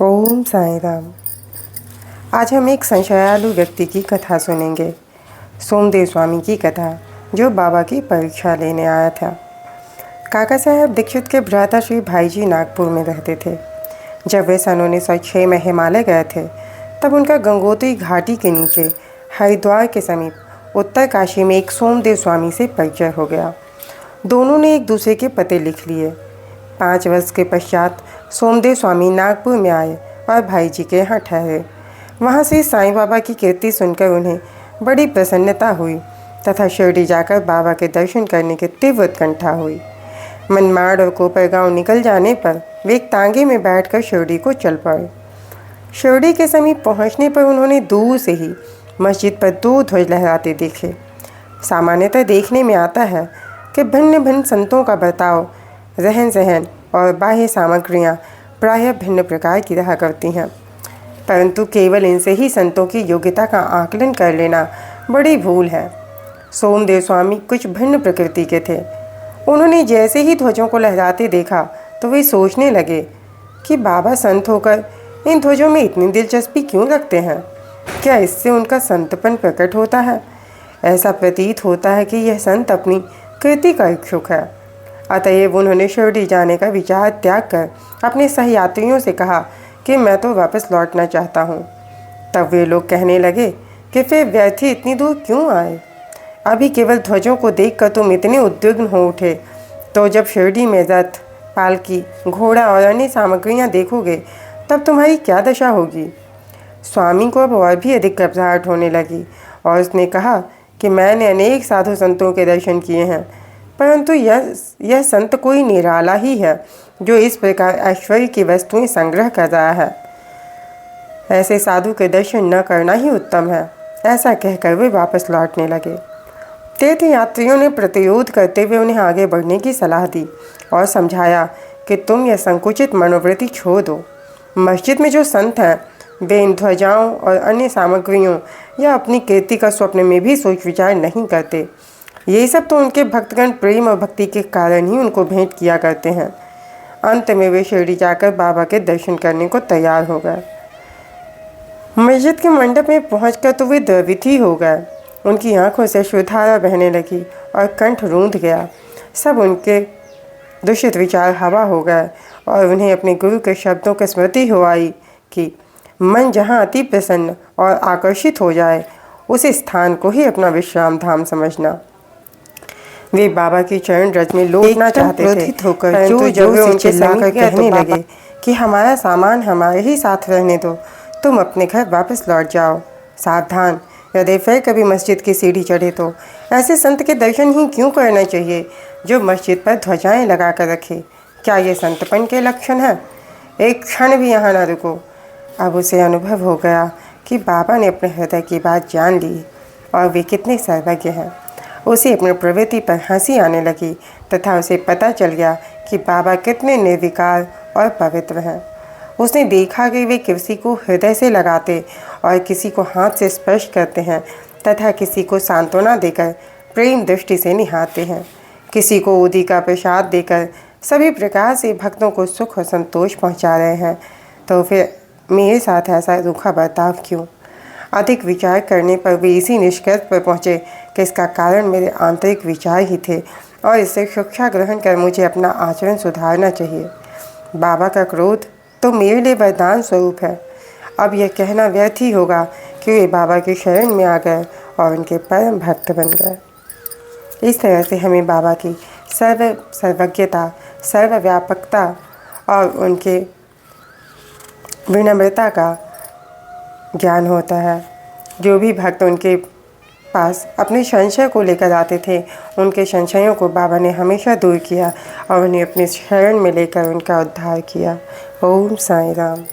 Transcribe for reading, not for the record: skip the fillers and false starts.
ओम साईं राम। आज हम एक संशयालु व्यक्ति की कथा सुनेंगे। सोमदेव स्वामी की कथा, जो बाबा की परीक्षा लेने आया था। काका साहब दीक्षित के भ्राता श्री भाईजी नागपुर में रहते थे। जब वे सन 1906 में हिमालय गए थे, तब उनका गंगोत्री घाटी के नीचे हरिद्वार के समीप उत्तर काशी में एक सोमदेव स्वामी से परिचय हो गया। दोनों ने एक दूसरे के पते लिख लिए। 5 वर्ष के पश्चात सोमदेव स्वामी नागपुर में आए और भाई जी के यहाँ ठहरे। वहाँ से साईं बाबा की कीर्ति सुनकर उन्हें बड़ी प्रसन्नता हुई तथा शिरडी जाकर बाबा के दर्शन करने की तीव्र उत्कंठा हुई। मनमाड़ और कोपरगांव निकल जाने पर वे एक तांगे में बैठकर शिरडी को चल पड़े। शिरडी के समीप पहुँचने पर उन्होंने दूर से ही मस्जिद पर 2 ध्वज लहराते देखे। सामान्यतः देखने में आता है कि भिन्न भिन्न संतों का बर्ताव, रहन सहन और बाह्य सामग्रियाँ प्रायः भिन्न प्रकार की रहा करती हैं, परंतु केवल इनसे ही संतों की योग्यता का आकलन कर लेना बड़ी भूल है। सोमदेव स्वामी कुछ भिन्न प्रकृति के थे। उन्होंने जैसे ही ध्वजों को लहराते देखा तो वे सोचने लगे कि बाबा संत होकर इन ध्वजों में इतनी दिलचस्पी क्यों रखते हैं? क्या इससे उनका संतपन प्रकट होता है? ऐसा प्रतीत होता है कि यह संत अपनी कीर्ति का इच्छुक है। अतएव उन्होंने शिरडी जाने का विचार त्याग कर अपने सहयात्रियों से कहा कि मैं तो वापस लौटना चाहता हूँ। तब वे लोग कहने लगे कि फिर व्यर्थ ही इतनी दूर क्यों आए? अभी केवल ध्वजों को देखकर तुम इतने उद्विग्न हो उठे, तो जब शिरडी में रथ, पालकी, घोड़ा और अन्य सामग्रियाँ देखोगे तब तुम्हारी क्या दशा होगी? स्वामी को अब और भी अधिक घबराहट होने लगी और उसने कहा कि मैंने अनेक साधु संतों के दर्शन किए हैं, परंतु यह संत कोई निराला ही है जो इस प्रकार ऐश्वर्य की वस्तुएं संग्रह कर रहा है। ऐसे साधु के दर्शन न करना ही उत्तम है। ऐसा कहकर वे वापस लौटने लगे। तीर्थ यात्रियों ने प्रतिरोध करते हुए उन्हें आगे बढ़ने की सलाह दी और समझाया कि तुम यह संकुचित मनोवृत्ति छोड़ दो। मस्जिद में जो संत हैं वे इन ध्वजाओं और अन्य सामग्रियों या अपनी कीर्ति का स्वप्न में भी सोच विचार नहीं करते। ये सब तो उनके भक्तगण प्रेम और भक्ति के कारण ही उनको भेंट किया करते हैं। अंत में वे शिरडी जाकर बाबा के दर्शन करने को तैयार हो गए। मस्जिद के मंडप में पहुंचकर तो वे द्रवित ही हो गए। उनकी आंखों से अश्रुधारा बहने लगी और कंठ रूंध गया। सब उनके दूषित विचार हवा हो गए और उन्हें अपने गुरु के शब्दों की स्मृति हो आई कि मन जहाँ अति प्रसन्न और आकर्षित हो जाए, उस स्थान को ही अपना विश्राम धाम समझना। वे बाबा की चरण रज में लोटना चाहते थे, परंतु जब वे उनसे लाकर कहने लगे कि हमारा सामान हमारे ही साथ रहने दो, तुम अपने घर वापस लौट जाओ। सावधान, यदि फिर कभी मस्जिद की सीढ़ी चढ़े तो ऐसे संत के दर्शन ही क्यों करना चाहिए जो मस्जिद पर ध्वजाएं लगा कर रखे? क्या ये संतपन के लक्षण है? एक क्षण भी यहाँ न रुको। अब उसे अनुभव हो गया कि बाबा ने अपने हृदय की बात जान ली और वे कितने सर्वज्ञ हैं। उसे अपनी प्रवृत्ति पर हंसी आने लगी तथा उसे पता चल गया कि बाबा कितने निर्विकार और पवित्र हैं। उसने देखा कि वे किसी को हृदय से लगाते और किसी को हाथ से स्पर्श करते हैं तथा किसी को सांत्वना देकर प्रेम दृष्टि से निहारते हैं। किसी को उदी का प्रसाद देकर सभी प्रकार से भक्तों को सुख और संतोष पहुंचा रहे हैं। तो फिर मेरे साथ ऐसा रूखा बर्ताव क्यों? अधिक विचार करने पर वे इसी निष्कर्ष पर पहुँचे कि इसका कारण मेरे आंतरिक विचार ही थे और इससे शिक्षा ग्रहण कर मुझे अपना आचरण सुधारना चाहिए। बाबा का क्रोध तो मेरे लिए वरदान स्वरूप है। अब यह कहना व्यर्थ ही होगा कि वे बाबा की शरण में आ गए और उनके परम भक्त बन गए। इस तरह से हमें बाबा की सर्वज्ञता, सर्वव्यापकता और उनके विनम्रता का ज्ञान होता है। जो भी भक्त उनके पास अपने संशय को लेकर आते थे, उनके संशयों को बाबा ने हमेशा दूर किया और उन्हें अपने शरण में लेकर उनका उद्धार किया। ओम साईं राम।